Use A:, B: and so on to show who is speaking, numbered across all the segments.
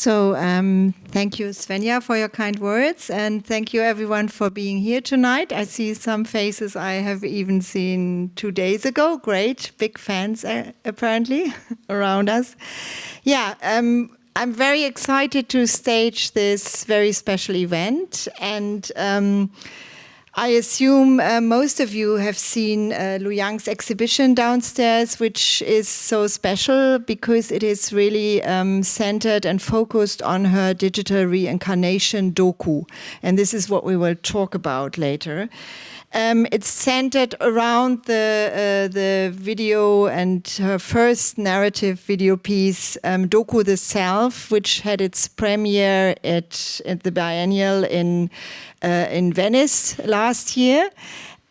A: So thank you, Svenja, for your kind words, and thank you everyone for being here tonight. I see some faces I have even seen 2 days ago. Great, big fans apparently around us. Yeah, I'm very excited to stage this very special event, and I assume most of you have seen LuYang's exhibition downstairs, which is so special because it is really centered and focused on her digital reincarnation DOKU. And this is what we will talk about later. It's centered around the video and her first narrative video piece, DOKU the Self, which had its premiere at the Biennial in Venice last year.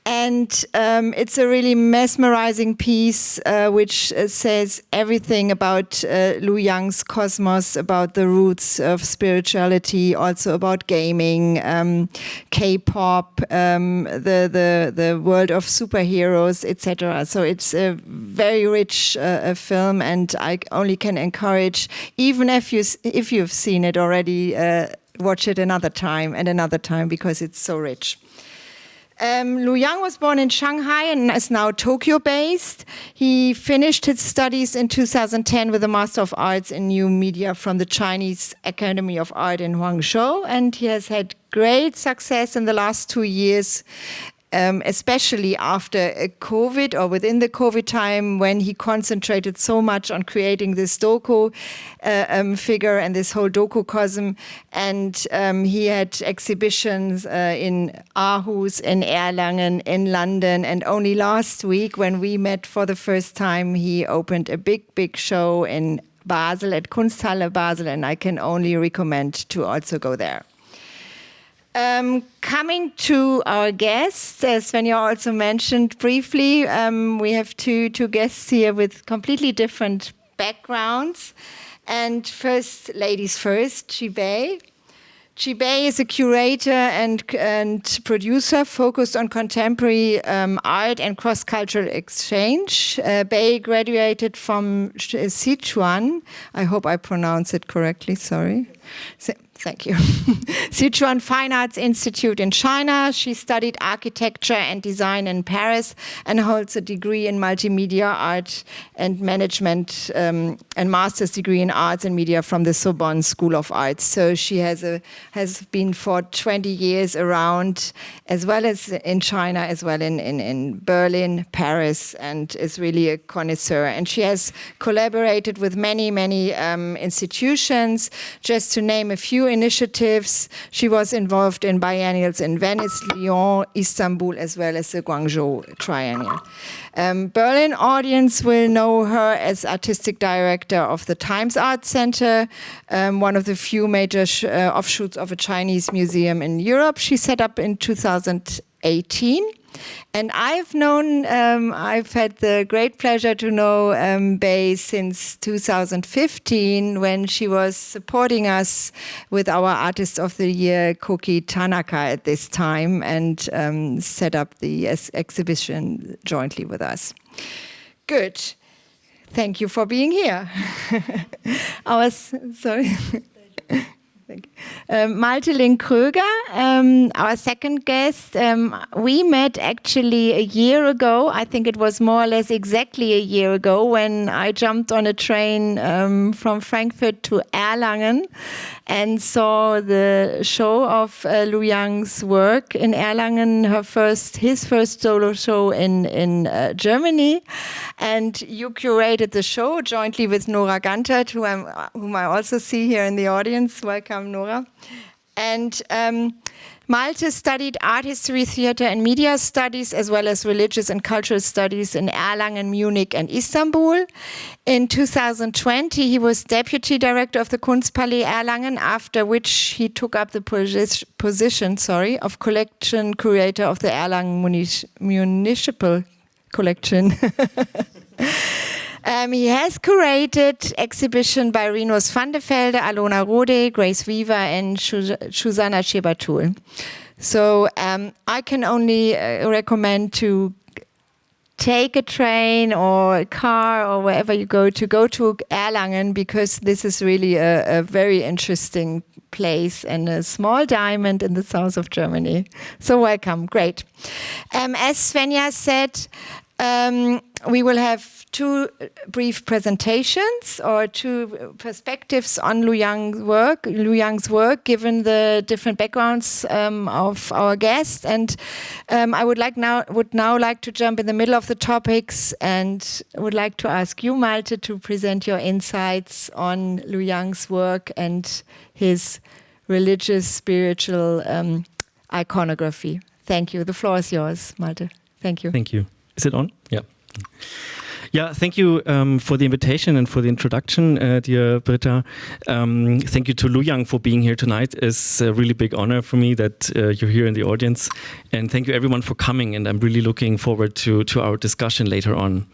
A: And it's a really mesmerizing piece which says everything about LuYang's cosmos, about the roots of spirituality, also about gaming, K-pop, the world of superheroes, etc. So it's a very rich film, and I only can encourage, even if you've seen it already, watch it another time because it's so rich. LuYang was born in Shanghai and is now Tokyo-based. He finished his studies in 2010 with a Master of Arts in New Media from the Chinese Academy of Art in Guangzhou, and he has had great success in the last 2 years, especially after COVID or within the COVID time, when he concentrated so much on creating this DOKU figure and this whole DOKU cosm. And he had exhibitions in Aarhus, in Erlangen, in London. And only last week, when we met for the first time, he opened a big show in Basel, at Kunstpalais Basel, and I can only recommend to also go there. Coming to our guests, as Svenja also mentioned briefly, we have two guests here with completely different backgrounds. And first, ladies first, Jibei. Jibei is a curator and producer focused on contemporary art and cross-cultural exchange. Bei graduated from Sichuan. I hope I pronounce it correctly, sorry. Thank you. Sichuan Fine Arts Institute in China. She studied architecture and design in Paris and holds a degree in multimedia art and management and master's degree in arts and media from the Sorbonne School of Arts. So she has been for 20 years around, as well as in China, as well in Berlin, Paris, and is really a connoisseur. And she has collaborated with many institutions. Just to name a few initiatives, she was involved in biennials in Venice, Lyon, Istanbul, as well as the Guangzhou Triennial. Berlin audience will know her as artistic director of the Times Art Center, one of the few major offshoots of a Chinese museum in Europe. She set up in 2018. And I've had the great pleasure to know Bei since 2015, when she was supporting us with our Artist of the Year, Koki Tanaka, at this time, and set up the exhibition jointly with us. Good. Thank you for being here. Malte Lin-Kröger, our second guest. We met actually a year ago. I think it was more or less exactly a year ago when I jumped on a train from Frankfurt to Erlangen and saw the show of LuYang's work in Erlangen, his first solo show in Germany. And you curated the show jointly with Nora Gantert, whom I also see here in the audience. Welcome, Nora. And Malte studied art history, theater and media studies, as well as religious and cultural studies in Erlangen, Munich and Istanbul. In 2020, he was deputy director of the Kunstpalais Erlangen, after which he took up the position of collection curator of the Erlangen Municipal Collection. He has curated exhibition by Rinus van de Velde, Alona Rode, Grace Weaver and Susanna Chebatul. So I can only recommend to take a train or a car or wherever you go to Erlangen, because this is really a very interesting place and a small diamond in the south of Germany. So welcome, great. As Svenja said, we will have two brief presentations or two perspectives on LuYang's work, given the different backgrounds of our guests. And I would now like to jump in the middle of the topics and would like to ask you, Malte, to present your insights on LuYang's work and his religious, spiritual iconography. Thank you. The floor is yours, Malte. Thank you.
B: Thank you. Is it on? Yeah. Yeah, thank you for the invitation and for the introduction, dear Britta. Thank you to LuYang for being here tonight. It's a really big honor for me that you're here in the audience. And thank you everyone for coming. And I'm really looking forward to our discussion later on.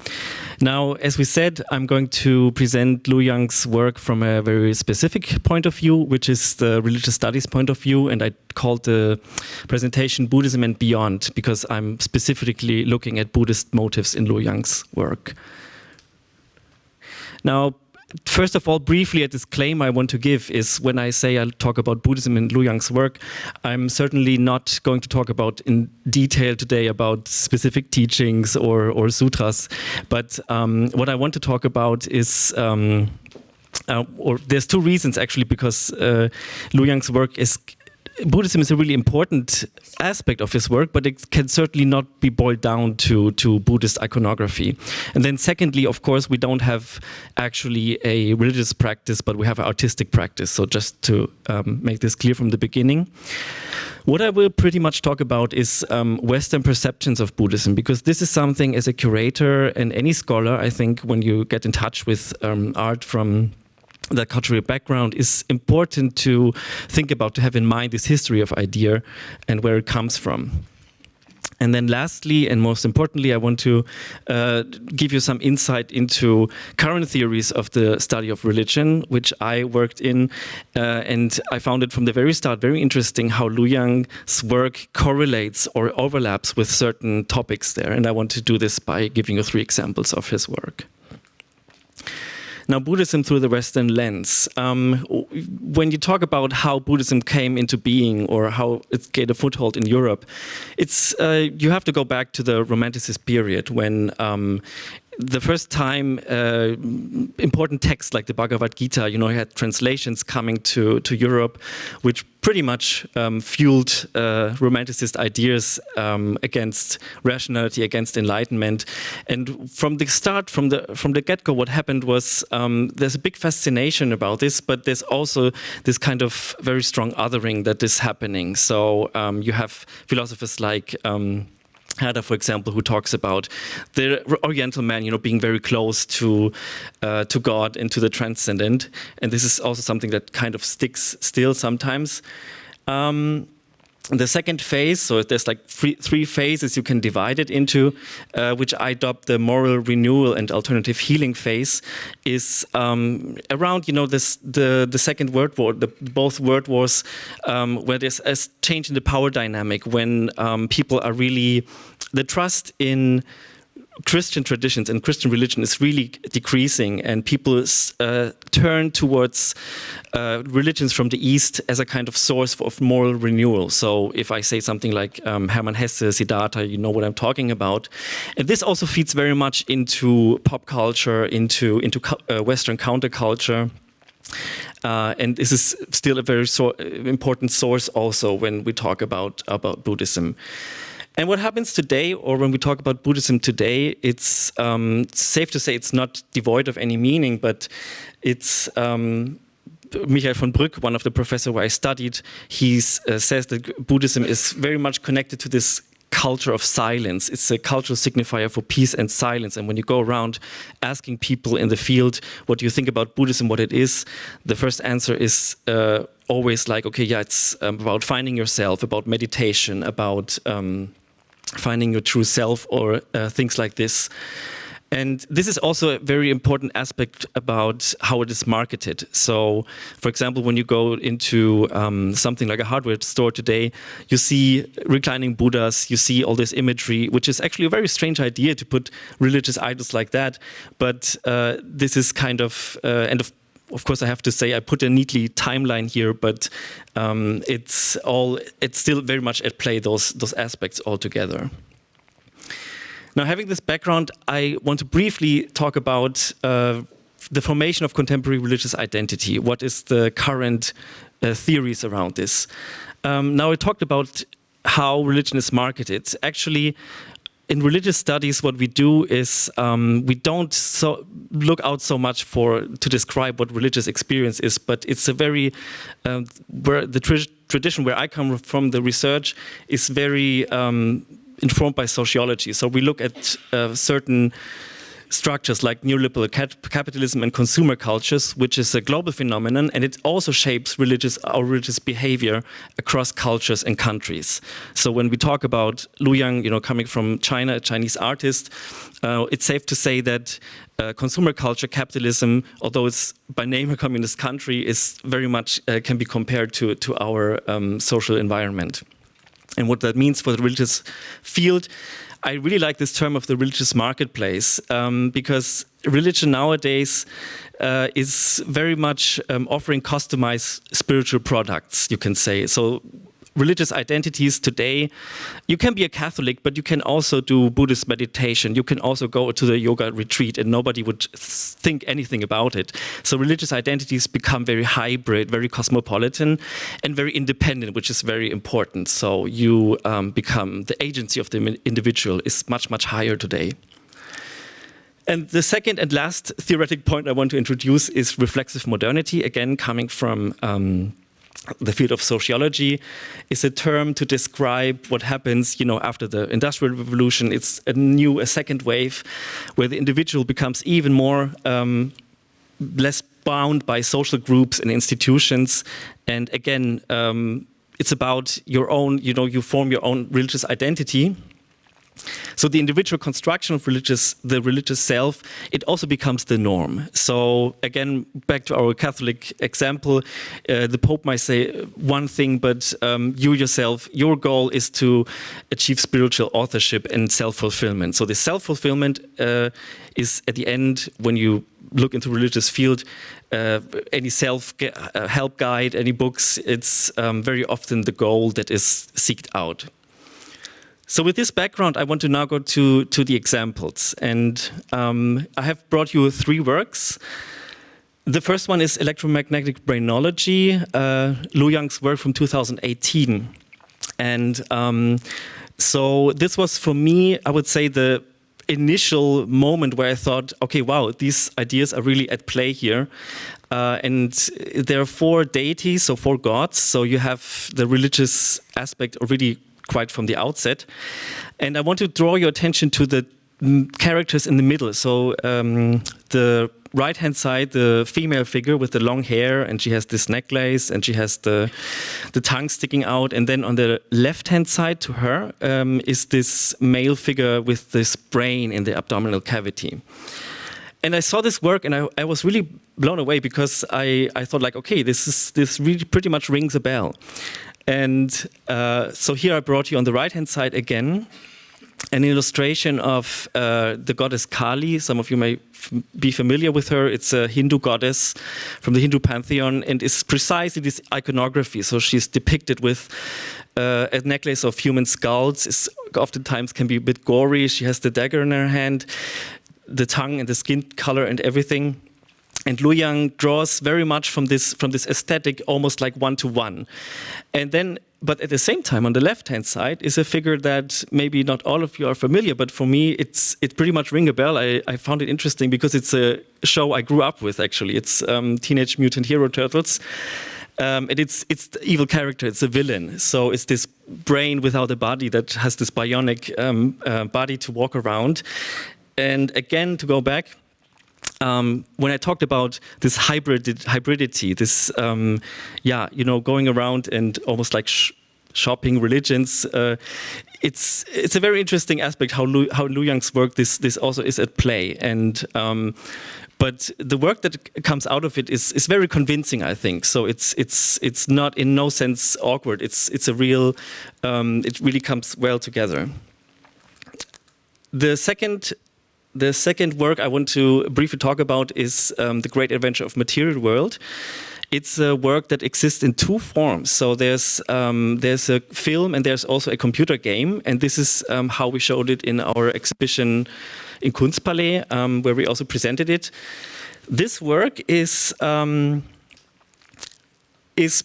B: Now, as we said, I'm going to present LuYang's work from a very specific point of view, which is the religious studies point of view. And I called the presentation Buddhism and Beyond, because I'm specifically looking at Buddhist motives in LuYang's work. Now, first of all, briefly, a disclaimer I want to give is when I say I'll talk about Buddhism in LuYang's work, I'm certainly not going to talk about in detail today about specific teachings or sutras. But what I want to talk about is, or there's two reasons actually, because LuYang's work is, Buddhism is a really important aspect of his work, but it can certainly not be boiled down to Buddhist iconography. And then secondly, of course, we don't have actually a religious practice, but we have an artistic practice. So just to make this clear from the beginning. What I will pretty much talk about is Western perceptions of Buddhism, because this is something as a curator and any scholar, I think, when you get in touch with art from that cultural background, is important to think about, to have in mind this history of idea and where it comes from. And then lastly, and most importantly, I want to give you some insight into current theories of the study of religion, which I worked in. And I found it from the very start very interesting how LuYang's work correlates or overlaps with certain topics there. And I want to do this by giving you 3 examples of his work. Now, Buddhism through the Western lens. When you talk about how Buddhism came into being or how it gained a foothold in Europe, it's you have to go back to the Romanticist period when the first time important texts like the Bhagavad Gita, you had translations coming to Europe, which pretty much fueled Romanticist ideas against rationality, against enlightenment. And from the start, from the get-go, what happened was there's a big fascination about this, but there's also this kind of very strong othering that is happening. So you have philosophers like Herder, for example, who talks about the Oriental man, being very close to God and to the transcendent, and this is also something that kind of sticks still sometimes. The second phase, so there's like 3 phases you can divide it into, which I dubbed the moral renewal and alternative healing phase, is around the Second World War, both world wars, where there's a change in the power dynamic when people are really, the trust in Christian traditions and Christian religion is really decreasing, and people turn towards religions from the East as a kind of source of moral renewal. So if I say something like Hermann Hesse, Siddhartha, you know what I'm talking about. And this also feeds very much into pop culture, into Western counterculture. And this is still a very important source also when we talk about Buddhism. And what happens today, or when we talk about Buddhism today, it's safe to say it's not devoid of any meaning, but it's Michael von Brück, one of the professors where I studied, he says that Buddhism is very much connected to this culture of silence. It's a cultural signifier for peace and silence. And when you go around asking people in the field, what do you think about Buddhism, what it is, the first answer is always like, okay, yeah, it's about finding yourself, about meditation, about finding your true self, or things like this. And this is also a very important aspect about how it is marketed. So, for example, when you go into something like a hardware store today, you see reclining Buddhas, you see all this imagery, which is actually a very strange idea to put religious idols like that. But this is kind of, and of course, I have to say I put a neatly timeline here, but it's still very much at play, those aspects all together. Now, having this background, I want to briefly talk about the formation of contemporary religious identity. What is the current theories around this? Now, I talked about how religion is marketed. Actually, in religious studies, what we do is we don't look out so much to describe what religious experience is, but it's a very, where the tradition where I come from, the research is very informed by sociology. So we look at certain structures like neoliberal capitalism and consumer cultures, which is a global phenomenon, and it also shapes our religious behavior across cultures and countries. So when we talk about LuYang, coming from China, a Chinese artist, it's safe to say that consumer culture, capitalism, although it's by name a communist country, is very much can be compared to our social environment. And what that means for the religious field, I really like this term of the religious marketplace, because religion nowadays is very much offering customized spiritual products, you can say. So religious identities today, you can be a Catholic, but you can also do Buddhist meditation. You can also go to the yoga retreat and nobody would think anything about it. So religious identities become very hybrid, very cosmopolitan, and very independent, which is very important. So you become, the agency of the individual is much, much higher today. And the second and last theoretic point I want to introduce is reflexive modernity, again coming from the field of sociology, is a term to describe what happens, after the Industrial Revolution. It's a second wave, where the individual becomes even more less bound by social groups and institutions. And again, it's about your own, you form your own religious identity. So the individual construction of the religious self, it also becomes the norm. So again, back to our Catholic example, the Pope might say one thing, but you yourself, your goal is to achieve spiritual authorship and self-fulfillment. So the self-fulfillment is at the end, when you look into religious field, any self-help guide, any books, it's very often the goal that is seeked out. So with this background, I want to now go to the examples. And I have brought you 3 works. The first one is Electromagnetic Brainology, LuYang's work from 2018. And so this was, for me, I would say, the initial moment where I thought, okay, wow, these ideas are really at play here. And there are 4 deities, so 4 gods. So you have the religious aspect already quite from the outset. And I want to draw your attention to the characters in the middle. So the right-hand side, the female figure with the long hair, and she has this necklace, and she has the tongue sticking out. And then on the left-hand side to her is this male figure with this brain in the abdominal cavity. And I saw this work, and I was really blown away, because I thought, like, okay, this really pretty much rings a bell. And so here I brought you on the right-hand side again an illustration of the goddess Kali. Some of you may be familiar with her. It's a Hindu goddess from the Hindu pantheon, and it's precisely this iconography. So she's depicted with a necklace of human skulls. It's oftentimes can be a bit gory. She has the dagger in her hand, the tongue and the skin color and everything. And LuYang draws very much from this aesthetic, almost like one-to-one. And then, but at the same time, on the left-hand side is a figure that maybe not all of you are familiar, but for me, it pretty much rings a bell. I found it interesting because it's a show I grew up with, actually. It's Teenage Mutant Hero Turtles. And it's the evil character, it's a villain. So it's this brain without a body that has this bionic body to walk around. And again, to go back, when I talked about this hybridity, this, going around and almost like shopping, religions. It's a very interesting aspect how LuYang's work this also is at play, and but the work that comes out of it is very convincing, I think. So it's not in no sense awkward. It's a real it really comes well together. The second work I want to briefly talk about is The Great Adventure of Material World. It's a work that exists in two forms. So there's a film and there's also a computer game, and this is how we showed it in our exhibition in Kunstpalais, where we also presented it. This work is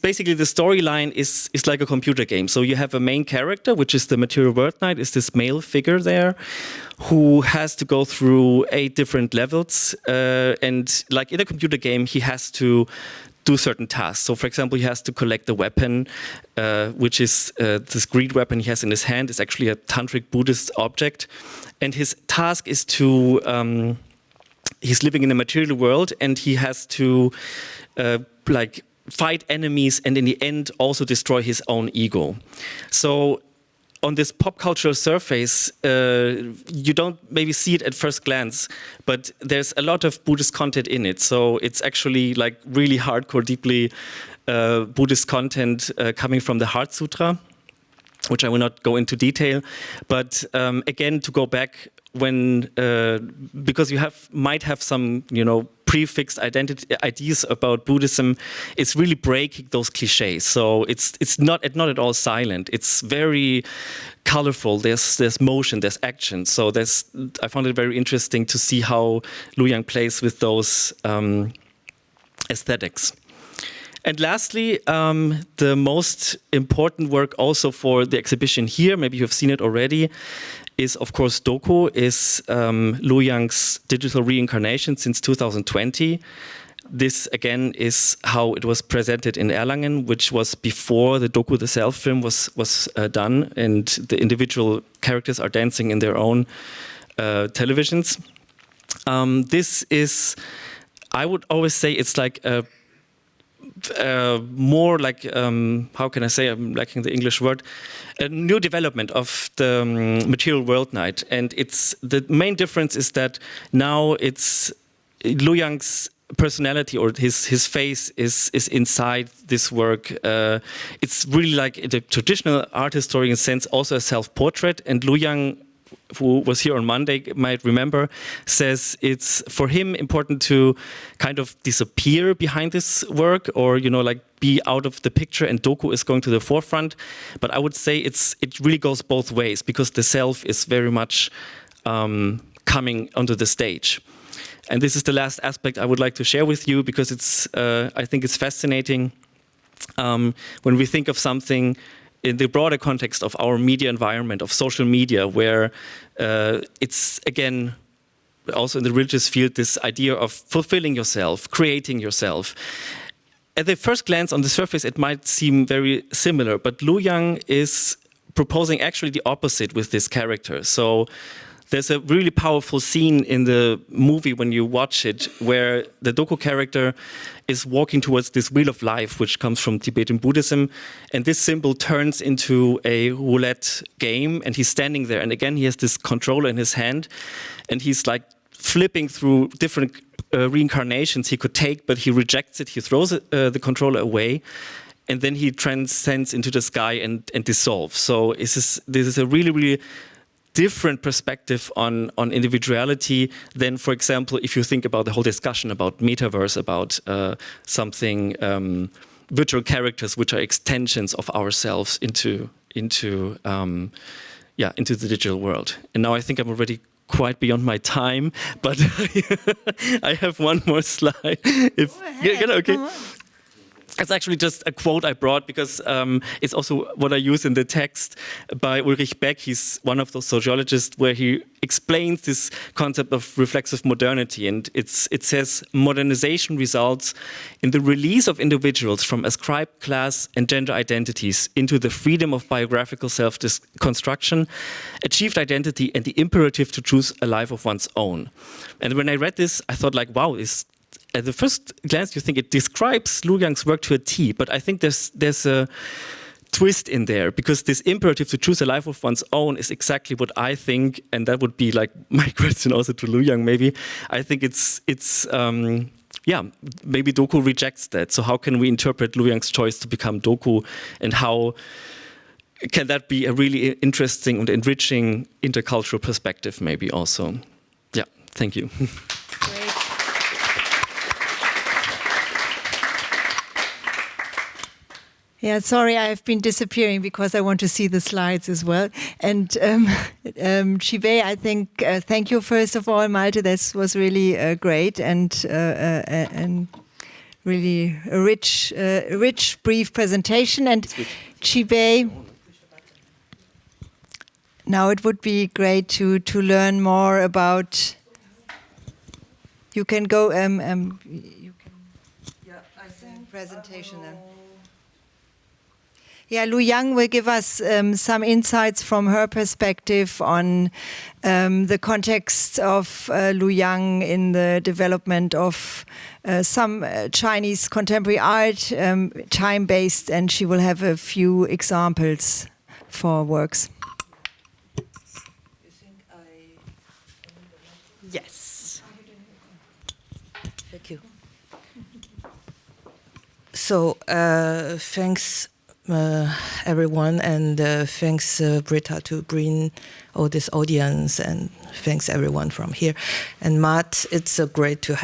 B: basically the storyline is like a computer game. So you have a main character, which is the Material World Knight, is this male figure there, who has to go through 8 different levels, and like in a computer game, he has to do certain tasks. So, for example, he has to collect the weapon, which is this greed weapon he has in his hand. It's actually a tantric Buddhist object, and his task is to. He's living in a material world, and he has to like fight enemies, and in the end also destroy his own ego. So on this pop cultural surface, you don't maybe see it at first glance, but there's a lot of Buddhist content in it. So it's actually like really hardcore, deeply Buddhist content coming from the Heart Sutra, which I will not go into detail. But again, to go back when, because you might have some, prefixed ideas about Buddhism, it's really breaking those cliches. So it's not at all silent. It's very colorful. There's motion, there's action. So I found it very interesting to see how LuYang plays with those aesthetics. And lastly, the most important work also for the exhibition here, maybe you've seen it already, is of course DOKU, is LuYang's digital reincarnation since 2020. This again is how it was presented in Erlangen, which was before the DOKU, the self film, was done, and the individual characters are dancing in their own televisions. This is, I would always say, it's like a more like, how can I say, I'm lacking the English word, a new development of the Material World Knight. And the main difference is that now it's LuYang's personality, or his face is inside this work. It's really like in the traditional art historian sense, also a self-portrait. And LuYang, who was here on Monday, might remember, says it's for him important to kind of disappear behind this work, or like be out of the picture, and DOKU is going to the forefront. But I would say it really goes both ways, because the self is very much coming onto the stage. And this is the last aspect I would like to share with you, because I think it's fascinating when we think of something in the broader context of our media environment, of social media, where it's, again, also in the religious field, this idea of fulfilling yourself, creating yourself. At the first glance on the surface, it might seem very similar, but LuYang is proposing actually the opposite with this character. So there's a really powerful scene in the movie when you watch it, where the DOKU character is walking towards this wheel of life, which comes from Tibetan Buddhism, and this symbol turns into a roulette game, and he's standing there, and again he has this controller in his hand, and he's like flipping through different reincarnations he could take, but he rejects it. He throws the controller away, and then he transcends into the sky and dissolves. So this is a really, really different perspective on individuality than, for example, if you think about the whole discussion about metaverse, about something, virtual characters which are extensions of ourselves into the digital world. And now I think I'm already quite beyond my time, but I have one more slide. Okay. It's actually just a quote I brought, because it's also what I use in the text by Ulrich Beck. He's one of those sociologists where he explains this concept of reflexive modernity. And it says, modernization results in the release of individuals from ascribed class and gender identities into the freedom of biographical self-construction, achieved identity, and the imperative to choose a life of one's own. And when I read this, I thought, like, wow, at the first glance, you think it describes LuYang's work to a T, but I think there's a twist in there, because this imperative to choose a life of one's own is exactly what I think, and that would be like my question also to LuYang maybe. I think it's maybe DOKU rejects that. So how can we interpret LuYang's choice to become DOKU, and how can that be a really interesting and enriching intercultural perspective maybe also? Yeah, thank you.
A: Great. Yeah, sorry, I've been disappearing because I want to see the slides as well. And Chibé, I think, thank you first of all, Malte. This was really great and really a rich, brief presentation. And Chibé, now it would be great to learn more about. You can go. You can. Yeah, I think presentation then. Yeah, LuYang will give us some insights from her perspective on the context of LuYang in the development of some Chinese contemporary art, time-based, and she will have a few examples for works.
C: Yes. Thank you. So, thanks everyone, and thanks Britta to bring all this audience, and thanks everyone from here. And Matt, it's great to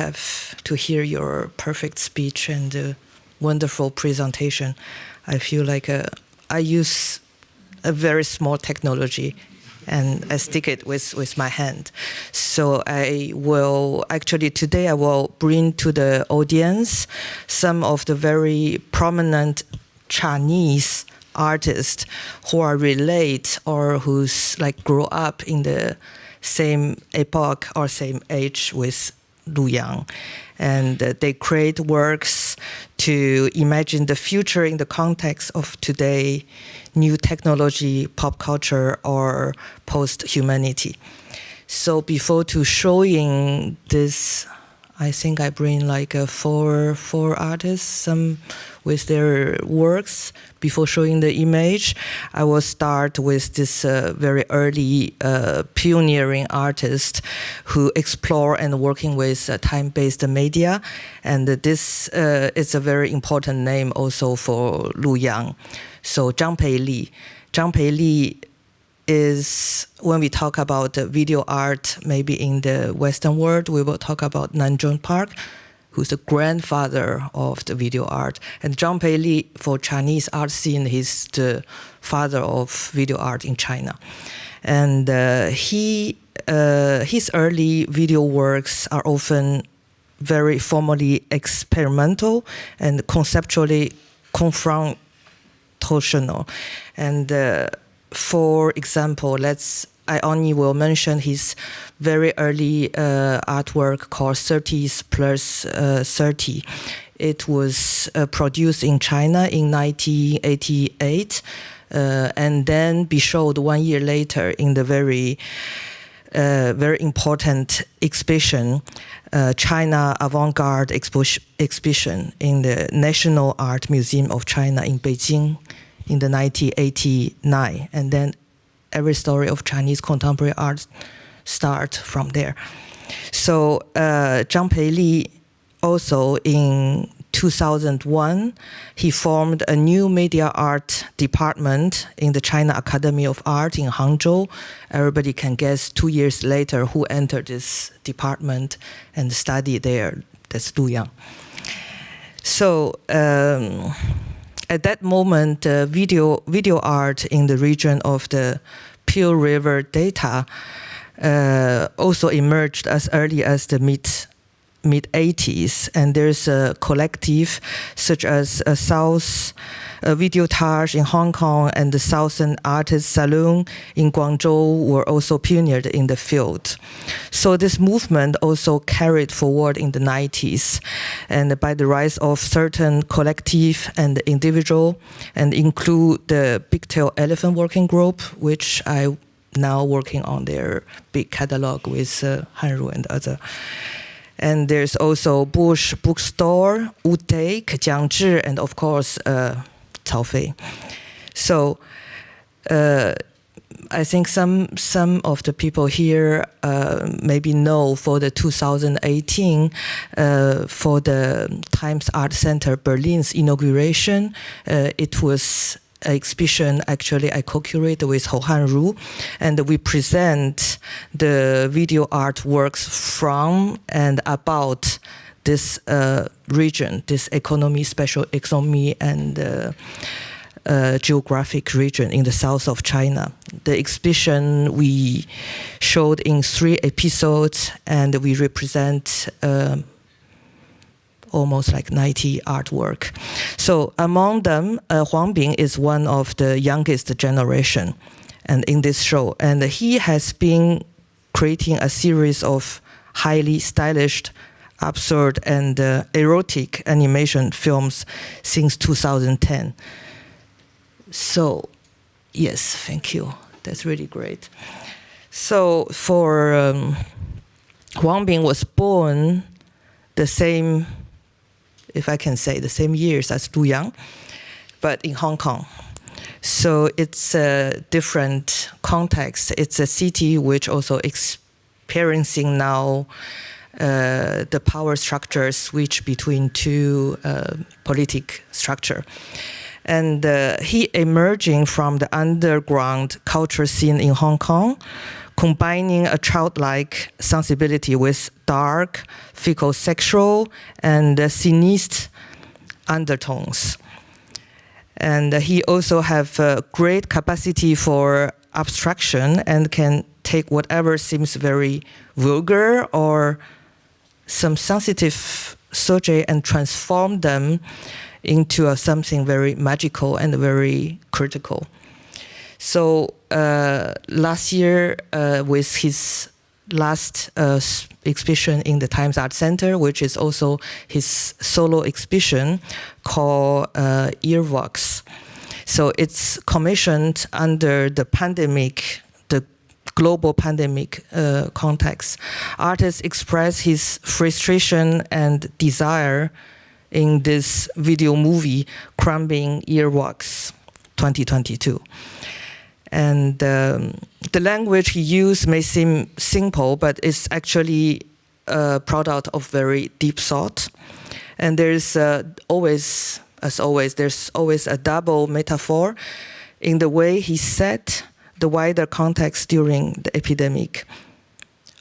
C: hear your perfect speech and wonderful presentation. I feel like I use a very small technology and I stick it with my hand. So today I will bring to the audience some of the very prominent Chinese artists who are relate or who's like grow up in the same epoch or same age with LuYang. And they create works to imagine the future in the context of today, new technology, pop culture, or post-humanity. So before to showing this, I think I bring like four artists, some with their works. Before showing the image, I will start with this very early pioneering artist who explore and working with time-based media. And this is a very important name also for LuYang. So Zhang Pei Li. Zhang Pei Li is, when we talk about video art, maybe in the Western world, we will talk about Nanzhong Park, who's the grandfather of the video art. And Zhang Pei Li, for Chinese art scene, he's the father of video art in China. And his early video works are often very formally experimental and conceptually confrontational. And for example, I only will mention his very early artwork called 30s plus 30. It was produced in China in 1988 and then be showed 1 year later in the very important exhibition, China Avant-Garde exhibition in the National Art Museum of China in Beijing in the 1989. And then every story of Chinese contemporary art start from there. So Zhang Pei Li also in 2001, he formed a new media art department in the China Academy of Art in Hangzhou. Everybody can guess 2 years later who entered this department and studied there. That's LuYang. So at that moment, video art in the region of the Pearl River Delta also emerged as early as the mid-80s, and there's a collective such as South Videotage in Hong Kong and the Southern Artists Salon in Guangzhou were also pioneered in the field. So this movement also carried forward in the 90s, and by the rise of certain collective and individual, and include the Big Tail Elephant Working Group, which I now working on their big catalog with Hanru and other. And there's also Bush Bookstore, Wu Take, Jiangzhi, and of course, Cao Fei. So I think some of the people here maybe know for the 2018 for the Times Art Center Berlin's inauguration, it was an exhibition actually I co-curated with Hou Hanru, and we present the video artworks from and about this region, this economy, special economy, and geographic region in the south of China. The exhibition we showed in 3 episodes, and we represent almost like 90 artwork. So among them, Huang Bing is one of the youngest generation, and in this show, and he has been creating a series of highly stylish, absurd, and erotic animation films since 2010. So, yes, thank you. That's really great. So for Huang Bing was born the same, if I can say, the same years as LuYang, but in Hong Kong. So it's a different context. It's a city which also experiencing now the power structure switch between 2 political structure. And he emerging from the underground culture scene in Hong Kong, combining a childlike sensibility with dark, fecal sexual, and sinister undertones. And he also have a great capacity for abstraction and can take whatever seems very vulgar or some sensitive subject and transform them into something very magical and very critical. So last year, with his last exhibition in the Times Art Center, which is also his solo exhibition called Earwax. So it's commissioned under the pandemic, the global pandemic context. Artists express his frustration and desire in this video movie, Crumbing Earwax 2022. And the language he used may seem simple, but it's actually a product of very deep thought. And there's always, as always, there's always a double metaphor in the way he set the wider context during the epidemic.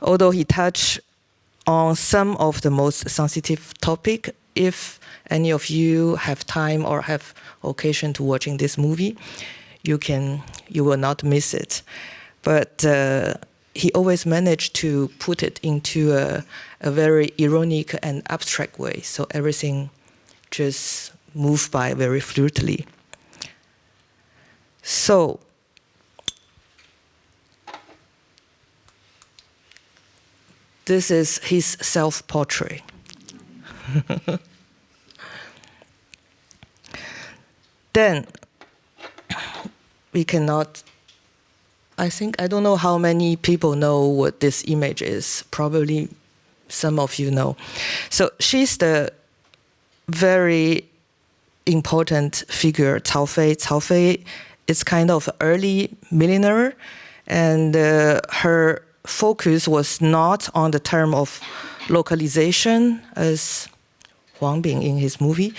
C: Although he touched on some of the most sensitive topic, if any of you have time or have occasion to watching this movie, you will not miss it. But he always managed to put it into a very ironic and abstract way. So everything just moved by very fluidly. So this is his self-portrait. Then we cannot, I don't know how many people know what this image is. Probably some of you know. So she's the very important figure, Cao Fei. Cao Fei is kind of early millionaire, and her focus was not on the term of localization as Huang Bing in his movie,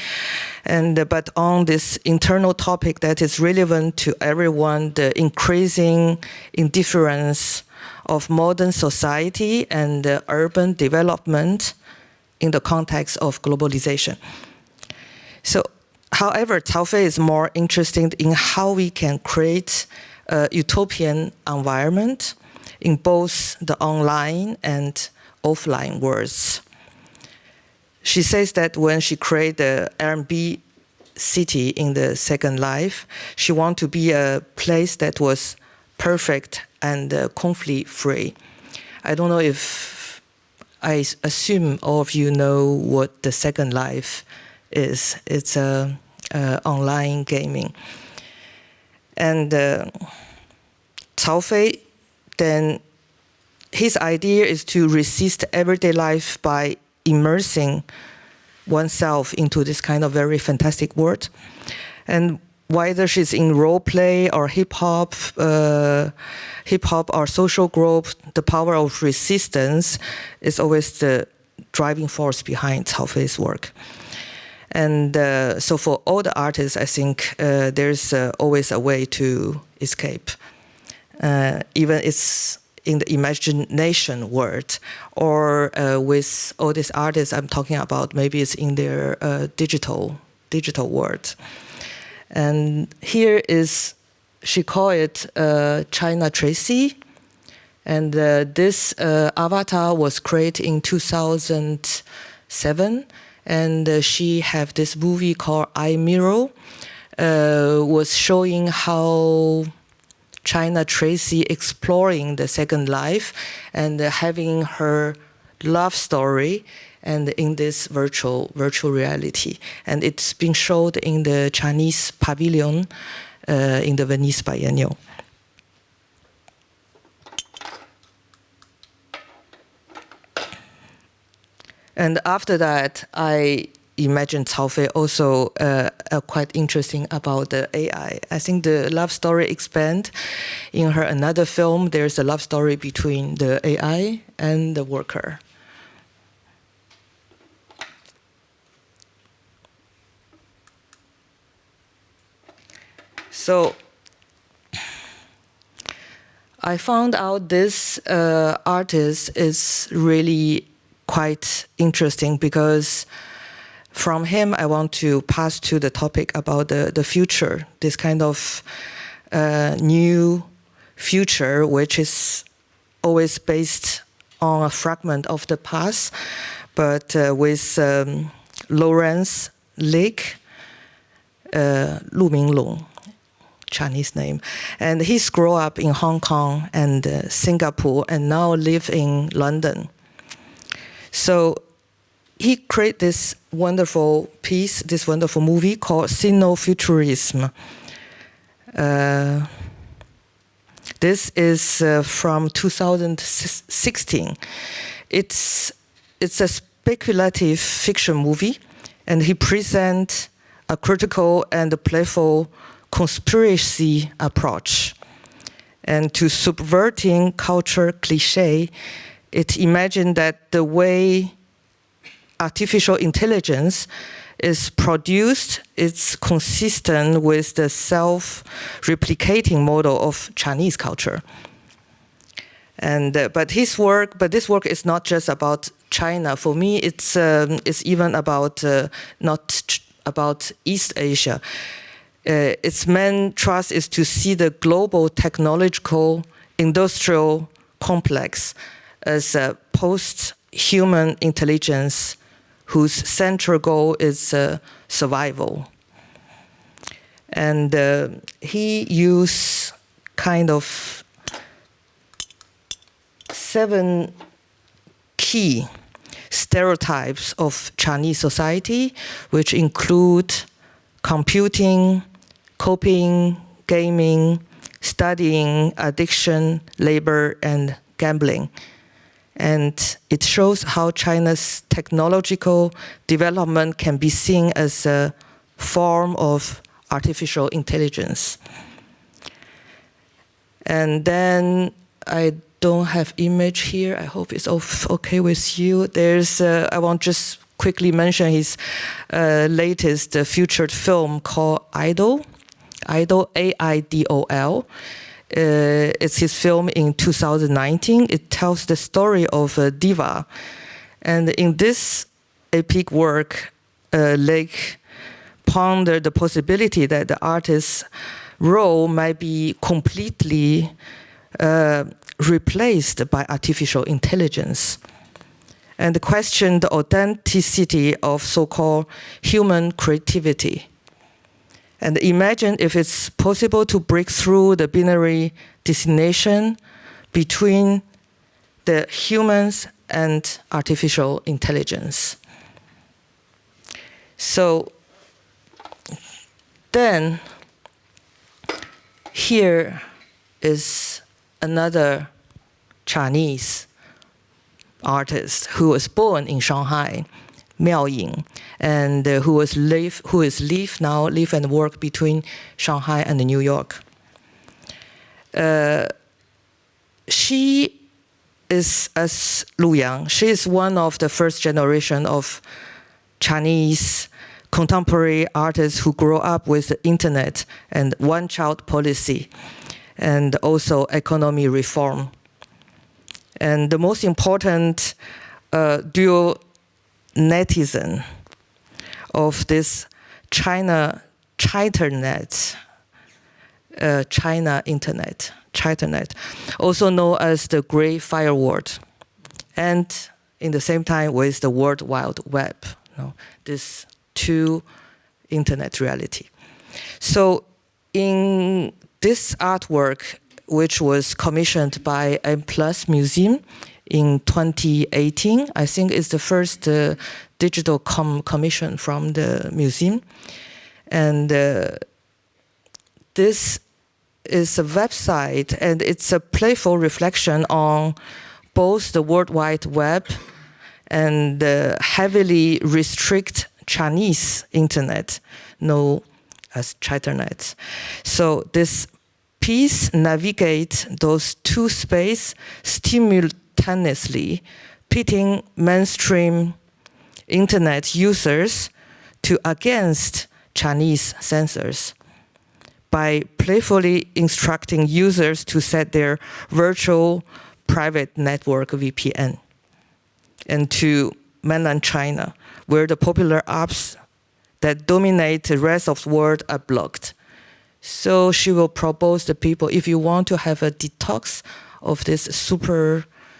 C: but on this internal topic that is relevant to everyone, the increasing indifference of modern society and urban development in the context of globalization. So, however, Cao Fei is more interested in how we can create a utopian environment in both the online and offline worlds. She says that when she created the R&B city in the Second Life, she wanted to be a place that was perfect and conflict-free. I don't know if I assume all of you know what the Second Life is. It's online gaming. And Cao Fei, then his idea is to resist everyday life by immersing oneself into this kind of very fantastic world. And whether she's in role play or hip hop or social group, the power of resistance is always the driving force behind Cao Fei's work. And so for all the artists, I think there's always a way to escape. Even it's in the imagination world, or with all these artists I'm talking about, maybe it's in their digital world. And here is, she called it China Tracy. And this avatar was created in 2007. And she had this movie called I Mirror, was showing how China Tracy exploring the second life and having her love story and in this virtual reality. And it's been showed in the Chinese pavilion in the Venice Biennial. And after that, I imagined Cao Fei also quite interesting about the AI. I think the love story expand. In her another film, there's a love story between the AI and the worker. So I found out this artist is really quite interesting, because from him I want to pass to the topic about the future, this kind of new future which is always based on a fragment of the past, but with Lawrence Lake, Lu Minglong, Chinese name, and he's grown up in Hong Kong and Singapore and now live in London. So he created this wonderful piece, this wonderful movie called Sino-Futurism. This is from 2016. It's a speculative fiction movie, and he presents a critical and playful conspiracy approach. And to subverting culture cliché, it imagined that the way artificial intelligence is produced, it's consistent with the self-replicating model of Chinese culture. And but this work is not just about China. For me, it's even about not about East Asia. Its main thrust is to see the global technological industrial complex as a post-human intelligence whose central goal is survival. And he used kind of 7 key stereotypes of Chinese society, which include computing, coping, gaming, studying, addiction, labor, and gambling. And it shows how China's technological development can be seen as a form of artificial intelligence. And then I don't have image here. I hope it's okay with you. There's I want just quickly mention his latest featured film called Idol, AIDOL. It's his film in 2019. It tells the story of a diva. And in this epic work, Lake pondered the possibility that the artist's role might be completely replaced by artificial intelligence, and questioned the authenticity of so-called human creativity. And imagine if it's possible to break through the binary designation between the humans and artificial intelligence. So then here is another Chinese artist who was born in Shanghai. Miaoying, and who is live and work between Shanghai and New York. She is, as LuYang, she is one of the first generation of Chinese contemporary artists who grew up with the internet and one-child policy, and also economy reform. And the most important dual netizen of this China internet, also known as the Great Firewall, and in the same time with the World Wide Web. This two internet reality. So in this artwork, which was commissioned by M+ Museum in 2018, I think it's the first digital commission from the museum. And this is a website, and it's a playful reflection on both the World Wide Web and the heavily restrict Chinese internet, known as Chinanet. So this piece navigates those two spaces simultaneously, pitting mainstream internet users against Chinese censors by playfully instructing users to set their virtual private network VPN and to mainland China, where the popular apps that dominate the rest of the world are blocked. So she will propose to people, if you want to have a detox of this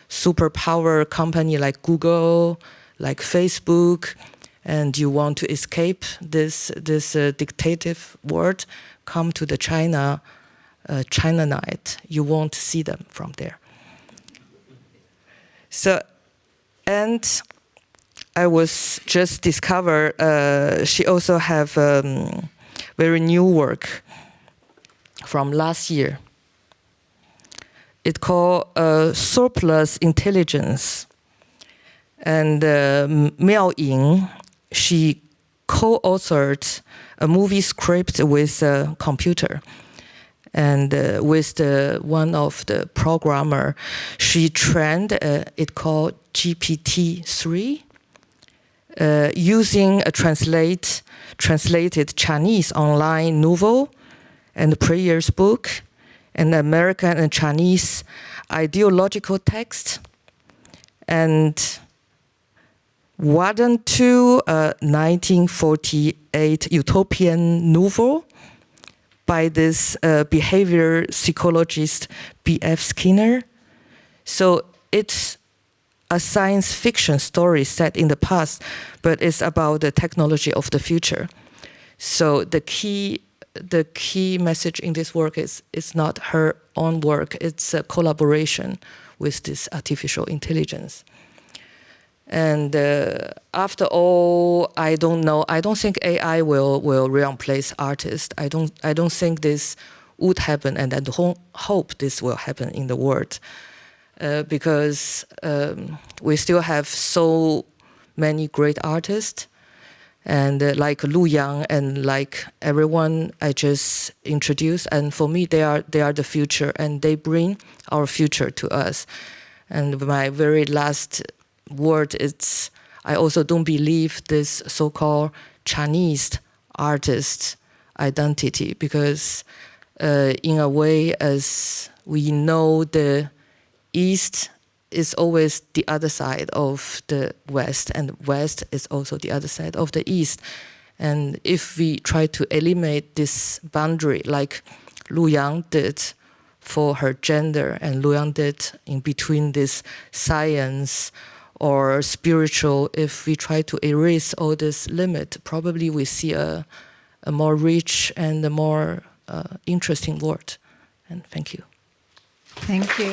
C: superpower company like Google, like Facebook, and you want to escape this dictative world, come to the Chinanet. You won't see them from there. So, and I was just discovered she also have very new work from last year. It's called Surplus Intelligence. And Miaoying, she co-authored a movie script with a computer. And with one of the programmer, she trained it called GPT-3, using a translated Chinese online novel and prayers book, and American and Chinese ideological text, and Warden 2, 1948 utopian novel by this behavior psychologist B.F. Skinner. So it's a science fiction story set in the past, but it's about the technology of the future. So the key message in this work is it's not her own work, it's a collaboration with this artificial intelligence. And after all, I don't know. I don't think AI will replace artists. I don't think this would happen, and I don't hope this will happen in the world, because we still have so many great artists, and like LuYang and like everyone I just introduced. And for me, they are the future, and they bring our future to us. And my very last word is, I also don't believe this so-called Chinese artist identity, because in a way, as we know, the East is always the other side of the West, and West is also the other side of the East. And if we try to eliminate this boundary, like LuYang did for her gender, and LuYang did in between this science or spiritual, if we try to erase all this limit, probably we see a more rich and a more interesting world. And thank you.
A: Thank you.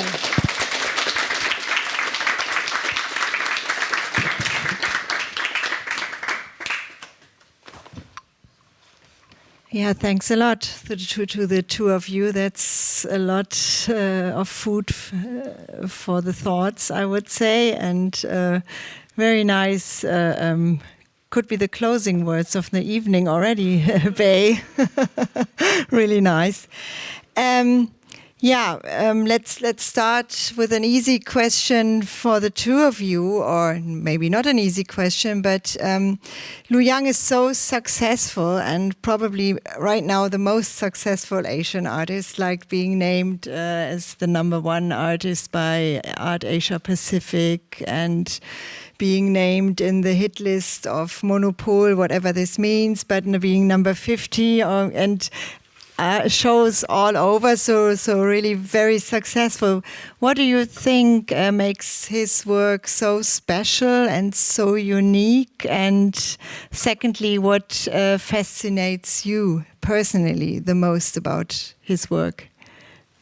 A: Yeah, thanks a lot to the two of you. That's a lot of food for the thoughts, I would say, and Very nice. Could be the closing words of the evening already, Bei. Really nice. Let's start with an easy question for the two of you, or maybe not an easy question, but LuYang is so successful and probably right now the most successful Asian artist, like being named as the #1 artist by Art Asia Pacific and being named in the hit list of Monopol, whatever this means, but being number 50 and shows all over, so really very successful. What do you think makes his work so special and so unique? And secondly, what fascinates you personally the most about his work?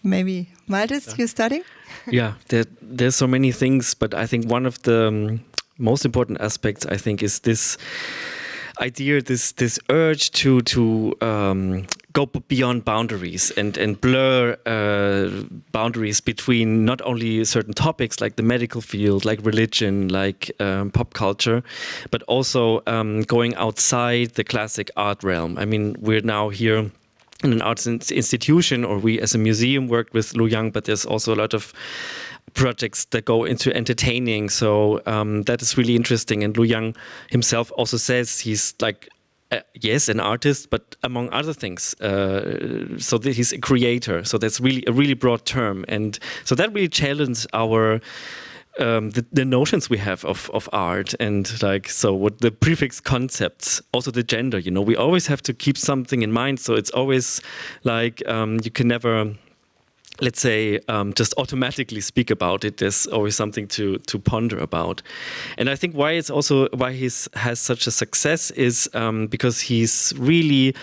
A: Maybe Malte, you starting?
B: Yeah, there's so many things, but I think one of the most important aspects, I think, is this idea, this urge to go beyond boundaries and blur boundaries between not only certain topics like the medical field, like religion, like pop culture, but also going outside the classic art realm. I mean, we're now here in an arts institution, or we as a museum work with LuYang, but there's also a lot of projects that go into entertaining. So that is really interesting. And LuYang himself also says he's like, yes, an artist, but among other things, so that he's a creator. So that's really a really broad term. And so that really challenges our the notions we have of art, and like, so what the prefix concepts, also the gender, you know, we always have to keep something in mind. So it's always like you can never, let's say, just automatically speak about it. There's always something to ponder about. And I think why he has such a success is because he's really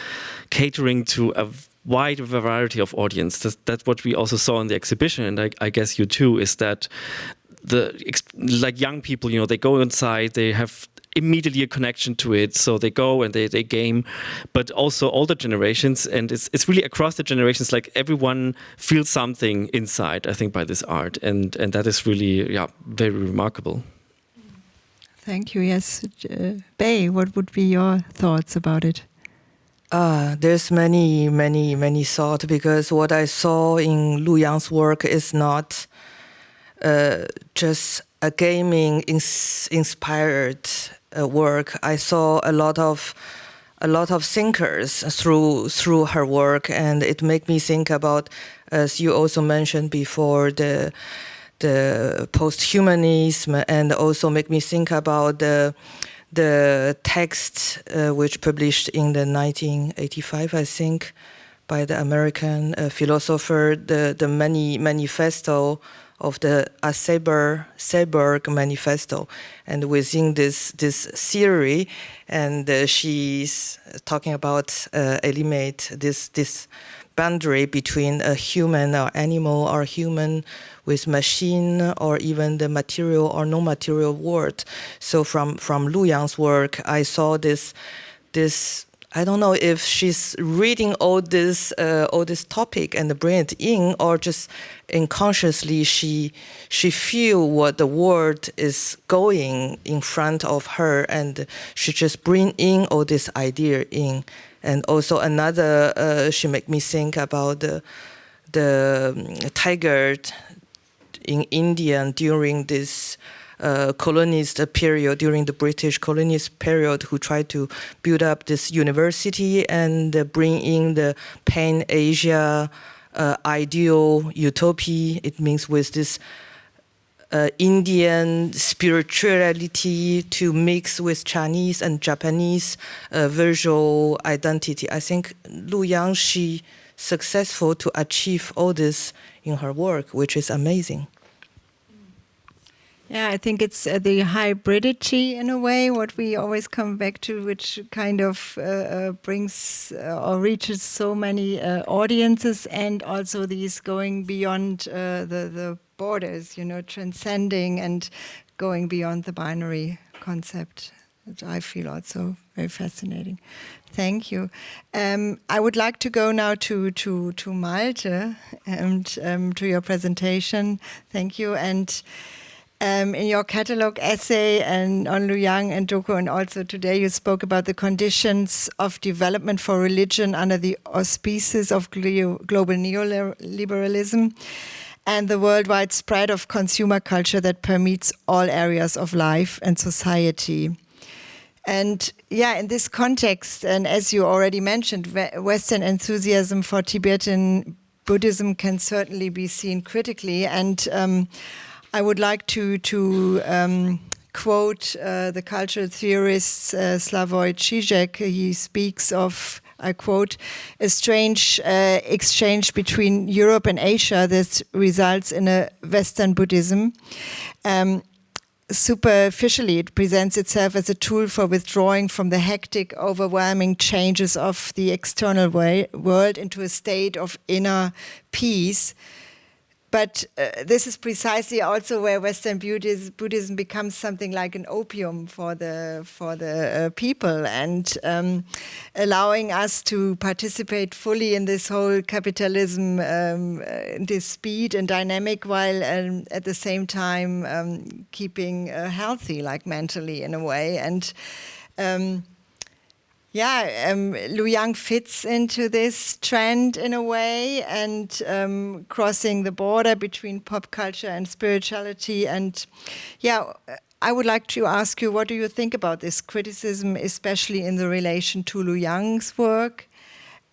B: catering to a wide variety of audience. That's what we also saw in the exhibition, and I guess you too, is that like young people, you know, they go inside, they have immediately a connection to it, so they go and they game, but also older generations, and it's really across the generations, like everyone feels something inside, I think, by this art, and that is really, yeah, very remarkable.
A: Thank you. Yes, Bei, what would be your thoughts about it?
C: There's many thoughts, because what I saw in LuYang's work is not just a gaming inspired work. I saw a lot of thinkers through her work, and it made me think about, as you also mentioned before, the post-humanism, and also make me think about the text which published in the 1985, I think, by the American philosopher, the manifesto of the Seberg Manifesto, and within this theory, and she's talking about eliminate this boundary between a human or animal, or human with machine, or even the material or non-material world. So from LuYang's work, I saw this. I don't know if she's reading all this topic and bring it in, or just unconsciously she feel what the world is going in front of her, and she just bring in all this idea in. And also another, she make me think about the tiger in India during this colonist period, during the British colonist period, who tried to build up this university and bring in the Pan-Asia ideal utopia. It means with this Indian spirituality to mix with Chinese and Japanese visual identity. I think LuYang, she successful to achieve all this in her work, which is amazing.
A: Yeah, I think it's the hybridity in a way, what we always come back to, which kind of brings or reaches so many audiences, and also these going beyond the borders, you know, transcending and going beyond the binary concept, which I feel also very fascinating. Thank you. I would like to go now to Malte and to your presentation. Thank you. And In your catalog essay and on LuYang and DOKU, and also today you spoke about the conditions of development for religion under the auspices of global neoliberalism and the worldwide spread of consumer culture that permeates all areas of life and society. And yeah, in this context, and as you already mentioned, Western enthusiasm for Tibetan Buddhism can certainly be seen critically. And I would like to quote the cultural theorist Slavoj Žižek. He speaks of, I quote, a strange exchange between Europe and Asia that results in a Western Buddhism. Superficially, it presents itself as a tool for withdrawing from the hectic, overwhelming changes of the external world into a state of inner peace. But this is precisely also where Western Buddhism becomes something like an opium for the people, and allowing us to participate fully in this whole capitalism, this speed and dynamic, while at the same time keeping healthy, like mentally in a way. And LuYang fits into this trend in a way, and crossing the border between pop culture and spirituality. And I would like to ask you, what do you think about this criticism, especially in the relation to LuYang's work?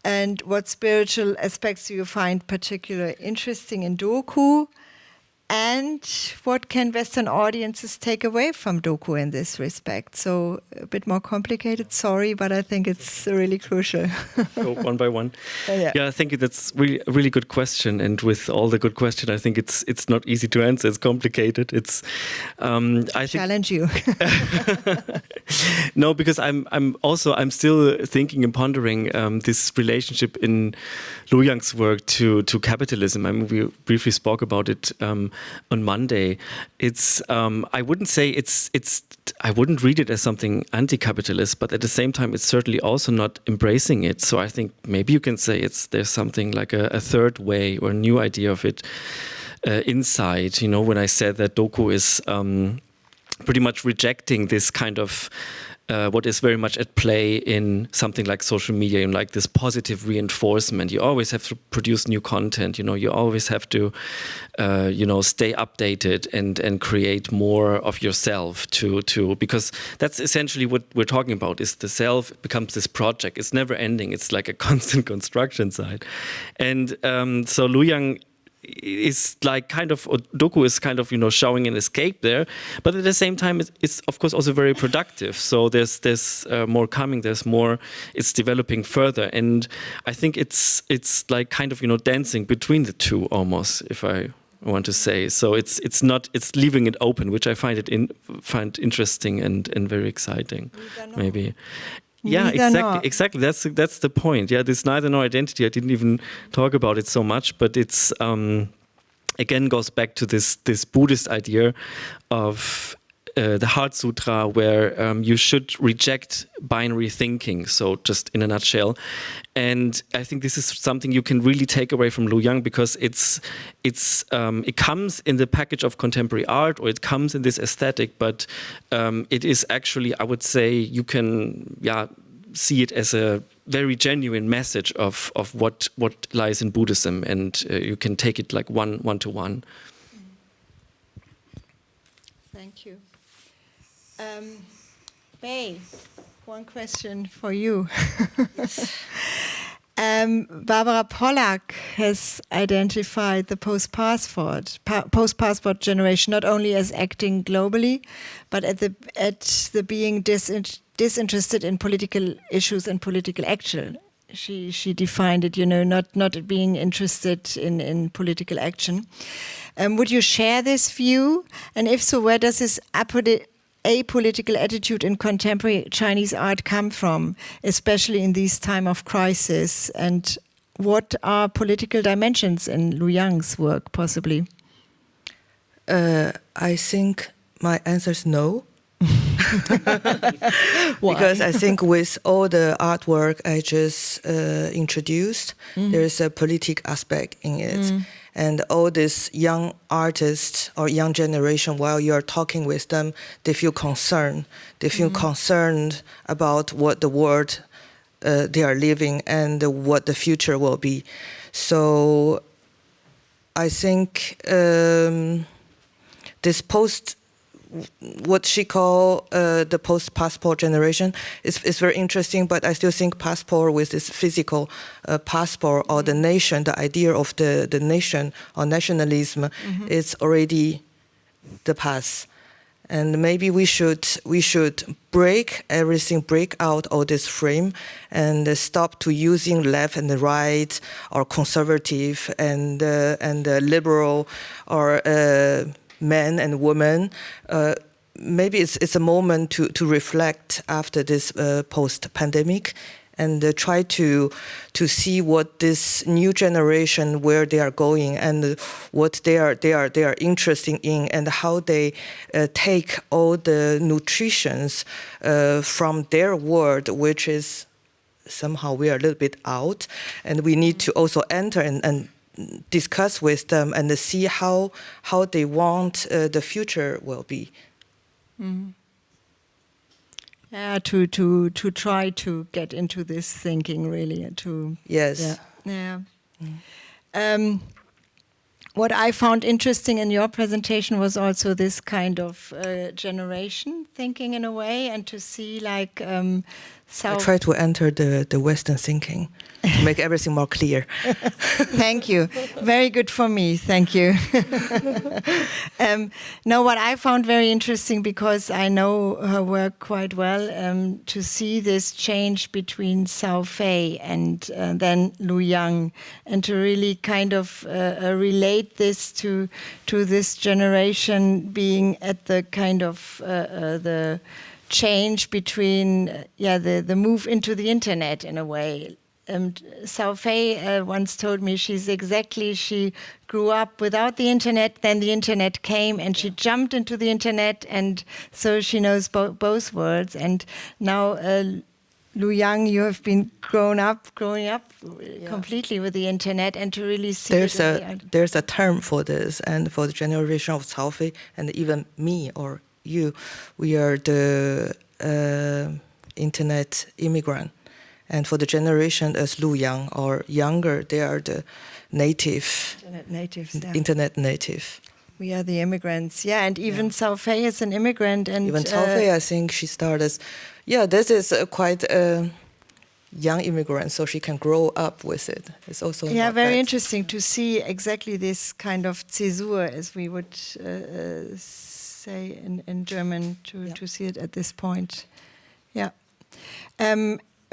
A: And what spiritual aspects do you find particularly interesting in DOKU? And what can Western audiences take away from DOKU in this respect? So a bit more complicated, sorry, but I think it's really crucial.
B: Go one by one.
A: Yeah,
B: I think that's really a really good question. And with all the good questions, I think it's not easy to answer. It's complicated. It's I
A: challenge you.
B: No, because I'm still thinking and pondering this relationship in LuYang's work to capitalism. I mean, we briefly spoke about it on Monday. It's I wouldn't say I wouldn't read it as something anti-capitalist, but at the same time, it's certainly also not embracing it. So I think maybe you can say there's something like a third way or a new idea of it inside. You know, when I said that DOKU is pretty much rejecting this kind of what is very much at play in something like social media, and like this positive reinforcement. You always have to produce new content. You know, you always have to, stay updated and create more of yourself to because that's essentially what we're talking about. Is the self becomes this project. It's never ending. It's like a constant construction site, and so LuYang is like DOKU is kind of showing an escape there, but at the same time it's of course also very productive. So there's more coming. There's more. It's developing further, and I think it's like kind of dancing between the two almost, if I want to say. So it's leaving it open, which I find interesting and very exciting. Maybe. Yeah, exactly. That's the point. Yeah, this neither nor identity. I didn't even talk about it so much, but it's again goes back to this Buddhist idea of the Heart Sutra, where you should reject binary thinking. So just in a nutshell, and I think this is something you can really take away from LuYang, because it comes in the package of contemporary art, or it comes in this aesthetic, but it is actually, I would say, you can see it as a very genuine message of what lies in Buddhism, and you can take it like one to one.
A: Thank you. May, one question for you. Barbara Pollack has identified the post-passport generation not only as acting globally, but at the being disinterested in political issues and political action. She defined it, not being interested in political action. Would you share this view? And if so, where does this apolitical attitude in contemporary Chinese art come from, especially in this time of crisis? And what are political dimensions in LuYang's work, possibly?
C: I think my answer is no. Because I think with all the artwork I just introduced, there is a politic aspect in it. And all these young artists or young generation, while you're talking with them, they feel concerned. They feel concerned about what the world they are living and what the future will be. So I think this what she call the post-passport generation is very interesting, but I still think passport with this physical passport or the nation, the idea of the nation or nationalism is already the past. And maybe we should break out all this frame and stop to using left and right or conservative and liberal or men and women. Maybe it's a moment to reflect after this post-pandemic and try to see what this new generation, where they are going and what they are interested in, and how they take all the nutritions from their world, which is somehow we are a little bit out, and we need to also enter and discuss with them and see how they want the future will be.
A: Yeah, to try to get into this thinking really.
C: Yes.
A: Yeah. What I found interesting in your presentation was also this kind of generation thinking in a way, and to see like
C: I try to enter the Western thinking to make everything more clear.
A: Thank you. Very good for me. Thank you. No, what I found very interesting, because I know her work quite well, to see this change between Cao Fei and then LuYang, and to really kind of relate this to this generation being at the kind of the change between the move into the internet in a way. Cao Fei once told me she grew up without the internet, then the internet came and she jumped into the internet, and so she knows both worlds. And now LuYang, you have been growing up completely with the internet, and to really see
C: there's a term for this, and for the generation of Cao Fei and even me or you, we are the internet immigrant. And for the generation as LuYang or younger, they are the internet native.
A: We are the immigrants, and even Cao Fei is an immigrant. And
C: even Cao Fei, I think she started, this is quite a young immigrant, so she can grow up with it. It's also
A: very bad. Interesting to see exactly this kind of Zäsur, as we would say in German, to see it at this point.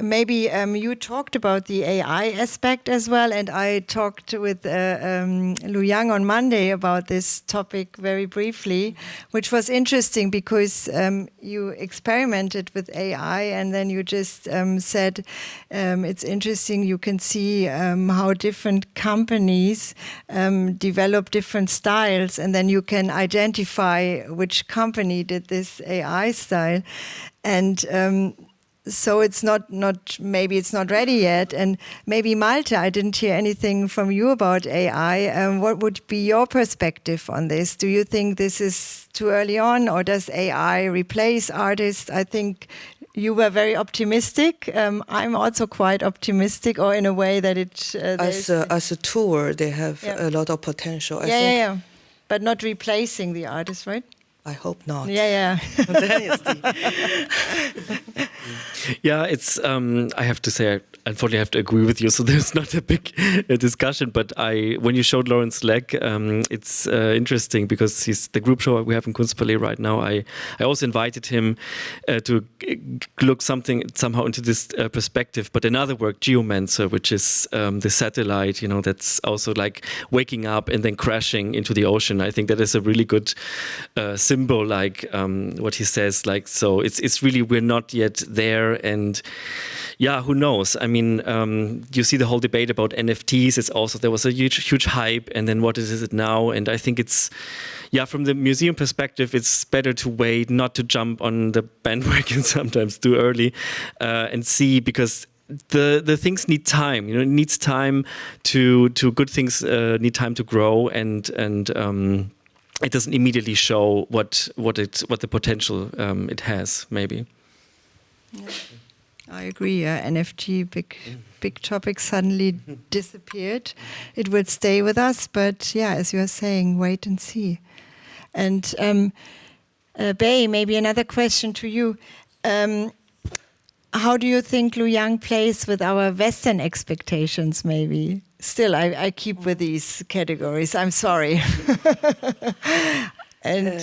A: Maybe you talked about the AI aspect as well, and I talked with LuYang on Monday about this topic very briefly, which was interesting because you experimented with AI, and then you just said it's interesting, you can see how different companies develop different styles, and then you can identify which company did this AI style. And so it's maybe it's not ready yet. And maybe Malte, I didn't hear anything from you about AI. What would be your perspective on this? Do you think this is too early on, or does AI replace artists? I think you were very optimistic. I'm also quite optimistic, or in a way that it...
C: as a tool, they have a lot of potential. I think.
A: But not replacing the artist, right?
C: I hope not.
B: It's. I have to say, I unfortunately have to agree with you. So there's not a big discussion. But when you showed Lawrence Leck, it's interesting because he's the group show we have in Kunstpalais right now. I also invited him to look somehow into this perspective. But another work, Geomancer, which is the satellite, that's also like waking up and then crashing into the ocean. I think that is a really good symbol, like what he says. Like, so it's really, we're not yet there, and who knows? I mean, you see the whole debate about NFTs. It's also, there was a huge hype, and then what is it now? And I think it's, from the museum perspective, it's better to wait, not to jump on the bandwagon sometimes too early, and see, because the things need time. You know, it needs time to good things need time to grow, and it doesn't immediately show what the potential it has. Maybe.
A: Yeah. I agree. NFT, big topic, suddenly disappeared. It will stay with us, but yeah, as you are saying, wait and see. And Bei, maybe another question to you. How do you think LuYang plays with our Western expectations, maybe? Still, I keep with these categories. I'm sorry. And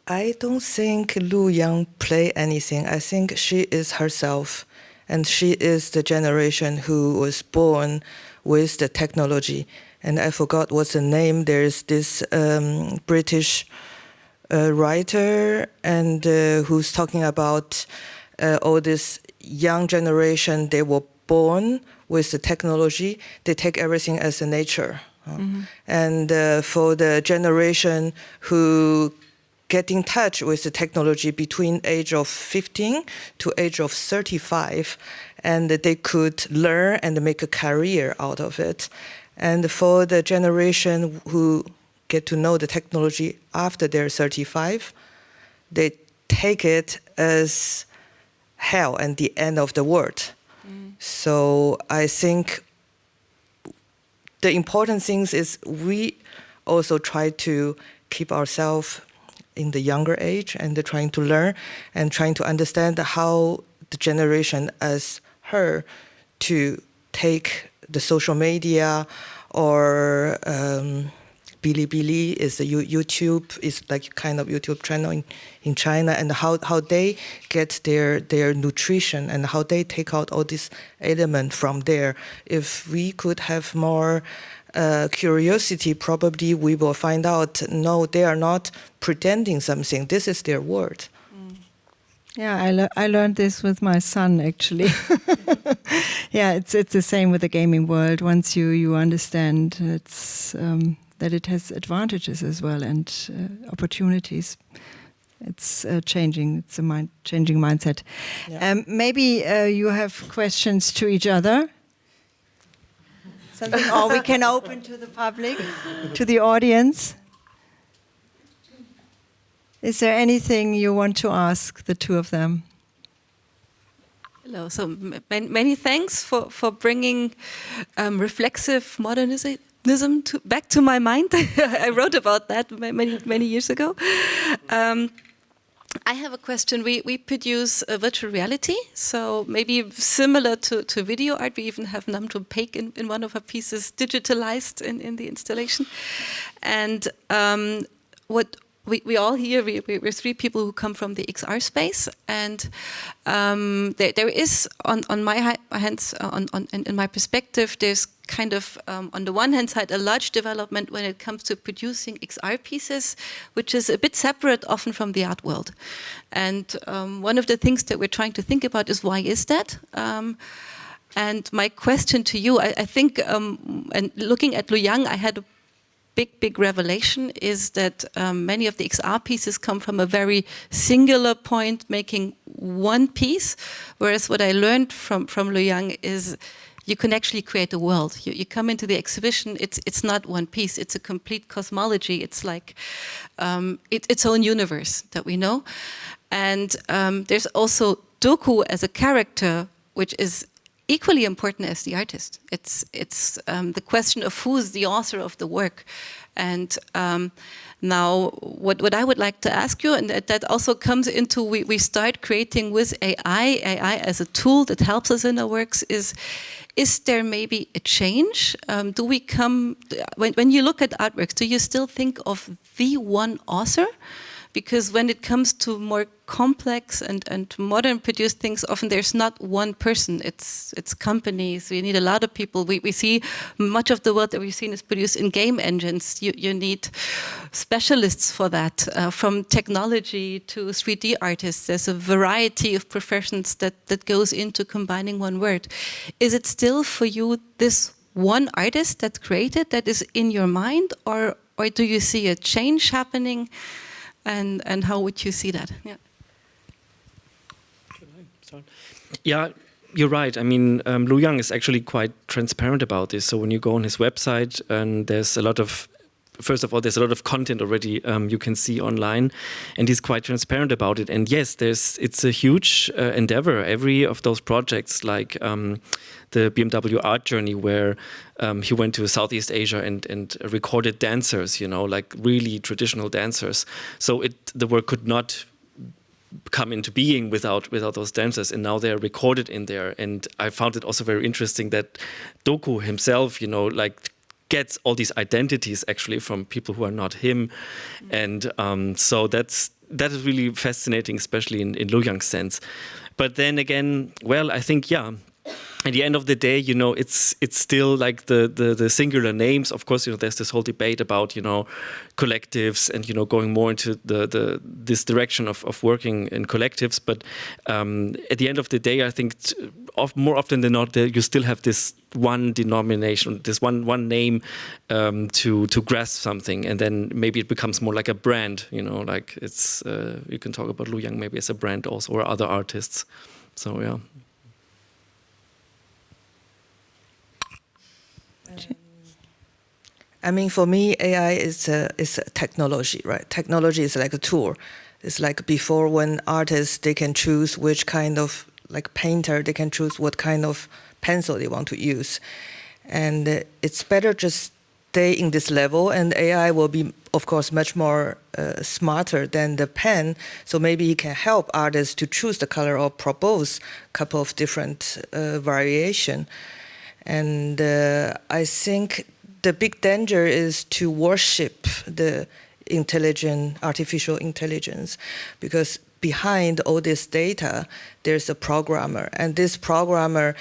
C: I don't think LuYang play anything. I think she is herself, and she is the generation who was born with the technology. And I forgot what's the name. There's this British writer, and who's talking about all this young generation. They were born with the technology. They take everything as a nature. And for the generation who get in touch with the technology between age of 15 to age of 35, and they could learn and make a career out of it. And for the generation who get to know the technology after they're 35, they take it as hell and the end of the world. So I think the important things is we also try to keep ourselves in the younger age and trying to learn and trying to understand how the generation as her to take the social media or Bilibili is the YouTube, is like kind of YouTube channel in China, and how they get their nutrition and how they take out all this element from there. If we could have more curiosity, probably we will find out, no, they are not pretending something. This is their word.
A: Yeah, I learned this with my son, actually. Yeah, it's the same with the gaming world. Once you understand that it has advantages as well and opportunities, it's changing. It's a changing mindset. Yeah. Maybe you have questions to each other. Something, or we can open to the public, to the audience. Is there anything you want to ask the two of them?
D: Hello. So many thanks for bringing reflexive modernism back to my mind. I wrote about that many years ago. I have a question. We produce virtual reality, so maybe similar to video art. We even have Namjoon Paik in one of her pieces digitalized in the installation. And what we all here, we're three people who come from the XR space, and there is on my hands, in my perspective, there's kind of on the one hand side a large development when it comes to producing XR pieces, which is a bit separate often from the art world. And one of the things that we're trying to think about is, why is that? And my question to you, I think, and looking at LuYang, I had a big revelation is that many of the XR pieces come from a very singular point, making one piece, whereas what I learned from LuYang is you can actually create a world. You come into the exhibition, it's not one piece, it's a complete cosmology. It's like its own universe that we know. And there's also DOKU as a character, which is equally important as the artist. It's the question of who's the author of the work. And now what I would like to ask you, and that also comes into, we start creating with AI as a tool that helps us in our works, is there maybe a change? Do we come, when you look at artworks, do you still think of the one author? Because when it comes to more complex and modern produced things, often there's not one person, it's companies. We need a lot of people. We see much of the work that we've seen is produced in game engines. You need specialists for that, from technology to 3D artists. There's a variety of professions that goes into combining one word. Is it still for you this one artist that created that is in your mind, or do you see a change happening? And how would you see that? Yeah.
B: Yeah, you're right. I mean, LuYang is actually quite transparent about this. So when you go on his website, and there's a lot of, first of all, there's a lot of content already you can see online, and he's quite transparent about it. And yes, it's a huge endeavor. Every of those projects, like the BMW art journey, where he went to Southeast Asia and recorded dancers, like really traditional dancers. So the work could not come into being without those dancers, and now they're recorded in there. And I found it also very interesting that DOKU himself, like gets all these identities actually from people who are not him. And so that is really fascinating, especially in LuYang's sense. But then again, well, I think, yeah, at the end of the day, it's still like the singular names. Of course, there's this whole debate about, collectives and, going more into this direction of working in collectives. But at the end of the day, I think more often than not, you still have this one denomination, this one name to grasp something. And then maybe it becomes more like a brand, like it's, you can talk about LuYang maybe as a brand also, or other artists. So, yeah.
C: I mean, for me, AI is a technology, right? Technology is like a tool. It's like before, when artists, they can choose which kind of, like painter, they can choose what kind of pencil they want to use. And it's better just stay in this level, and AI will be, of course, much more smarter than the pen. So maybe it can help artists to choose the color or propose a couple of different variation. And I think the big danger is to worship the artificial intelligence, because behind all this data, there's a programmer, and this programmer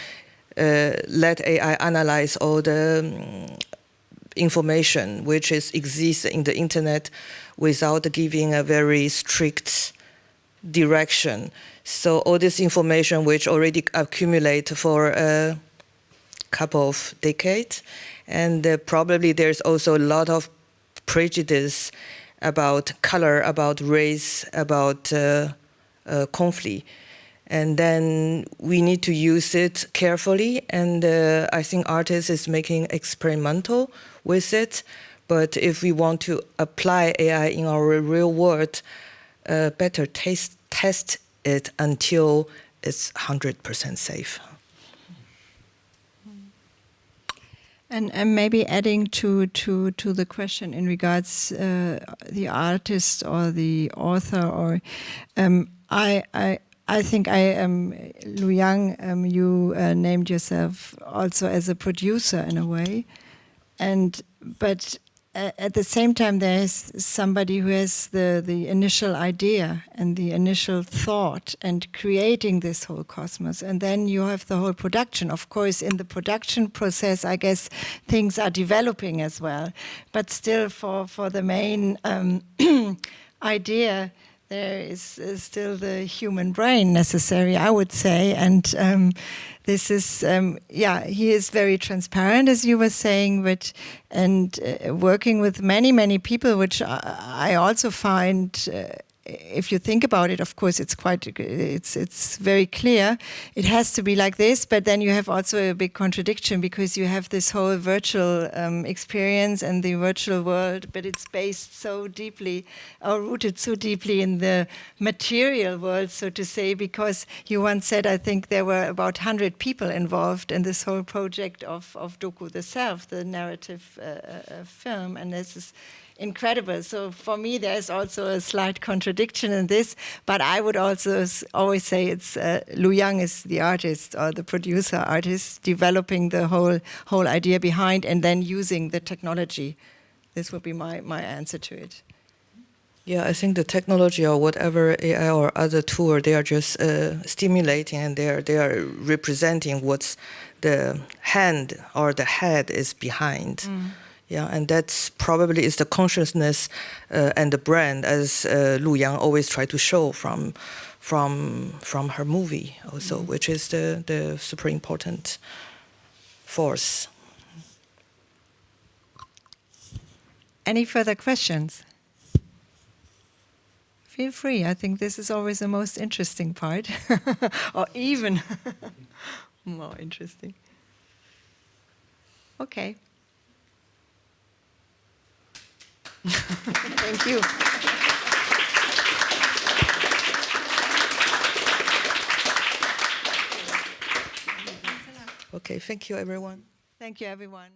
C: let AI analyze all the information which exists in the internet without giving a very strict direction. So all this information which already accumulate for a couple of decades, and probably there's also a lot of prejudice about color, about race, about conflict. And then we need to use it carefully, and I think artists is making experimental with it. But if we want to apply AI in our real world, better test it until it's 100% safe.
A: And maybe adding to the question in regards the artist or the author, or I think LuYang, you named yourself also as a producer in a way, but at the same time there is somebody who has the initial idea and the initial thought and creating this whole cosmos, and then you have the whole production. Of course, in the production process, I guess things are developing as well, but still for the main idea, there is still the human brain necessary, I would say. And this is, he is very transparent, as you were saying, and working with many people, which I also find, if you think about it, of course, it's very clear. It has to be like this, but then you have also a big contradiction, because you have this whole virtual experience and the virtual world, but it's based so deeply, or rooted so deeply in the material world, so to say, because you once said, I think there were about 100 people involved in this whole project of DOKU itself, the narrative film, and this is incredible. So for me, there's also a slight contradiction in this, but I would also always say it's LuYang is the artist or the producer artist developing the whole idea behind and then using the technology. This would be my answer to it.
C: Yeah, I think the technology or whatever AI or other tool, they are just stimulating, and they are representing what's the hand or the head is behind. Yeah, and that's probably is the consciousness and the brand, as LuYang always try to show from her movie also, which is the super important force.
A: Any further questions? feel free. I think this is always the most interesting part, or even more interesting. Okay. Thank you.
C: Okay, thank you, everyone.
A: Thank you, everyone.